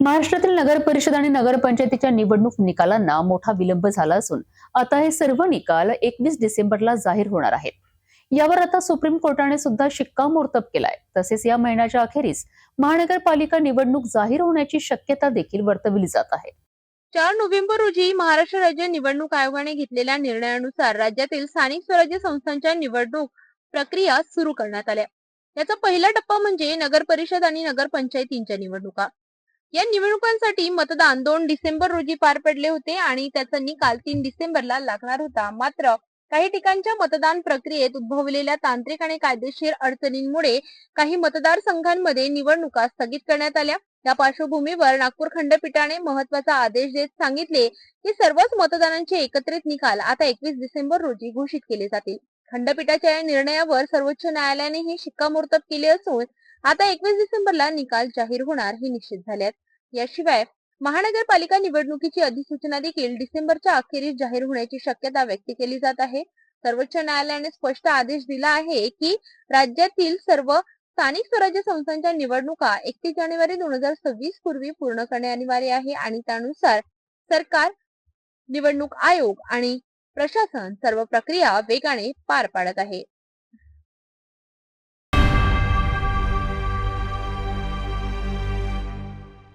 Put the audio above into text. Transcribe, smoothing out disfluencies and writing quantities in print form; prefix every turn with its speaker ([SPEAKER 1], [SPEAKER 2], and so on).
[SPEAKER 1] महाराष्ट्रातील नगर परिषद आणि नगरपंचायतीच्या निवडणूक निकालांना मोठा विलंब झाला असून आता हे सर्व निकाल 21 डिसेंबरला जाहीर होणार आहेत. यावर आता सुप्रीम कोर्टाने सुद्धा शिक्कामोर्तब केलाय. तसेच या महिन्याच्या अखेरीस महानगरपालिका निवडणूक जाहीर होण्याची शक्यता देखील वर्तवली जात आहे.
[SPEAKER 2] 4 नोव्हेंबर रोजी महाराष्ट्र राज्य निवडणूक आयोगाने घेतलेल्या निर्णयानुसार राज्यातील स्थानिक स्वराज्य संस्थांच्या निवडणूक प्रक्रिया सुरू करण्यात आल्या. याचा पहिला टप्पा म्हणजे नगर परिषद आणि नगरपंचायतींच्या निवडणुका. या निवडणुकांसाठी मतदान 2 डिसेंबर रोजी पार पडले होते आणि त्याचा निकाल 3 डिसेंबरला लागणार होता. मात्र काही ठिकाणच्या मतदान प्रक्रियेत उद्भवलेल्या तांत्रिक आणि कायदेशीर अडचणींमुळे काही मतदारसंघांमध्ये निवडणुका स्थगित करण्यात आल्या. या पार्श्वभूमीवर नागपूर खंडपीठाने महत्त्वाचा आदेश देत सांगितले की सर्वच मतदानांचे एकत्रित निकाल आता 21 डिसेंबर रोजी घोषित केले जातील. खंडपीठाच्या या निर्णयावर सर्वोच्च न्यायालयानेही शिक्कामोर्तब केले असून आता 21 डिसेंबरला निकाल जाहीर होणार हे निश्चित झाले आहे. याशिवाय महानगरपालिका निवडणुकीची अधिसूचना देखील डिसेंबरच्या अखेरीस जाहीर होण्याची शक्यता व्यक्त केली जात आहे. सर्वोच्च न्यायालयाने स्पष्ट आदेश दिला आहे की राज्यातील सर्व स्थानिक स्वराज्य संस्थांच्या निवडणुका 31 जानेवारी 2026 पूर्वी पूर्ण करणे अनिवार्य आहे आणि त्यानुसार सरकार, निवडणूक आयोग आणि प्रशासन सर्व प्रक्रिया वेगाने पार पाडत आहे.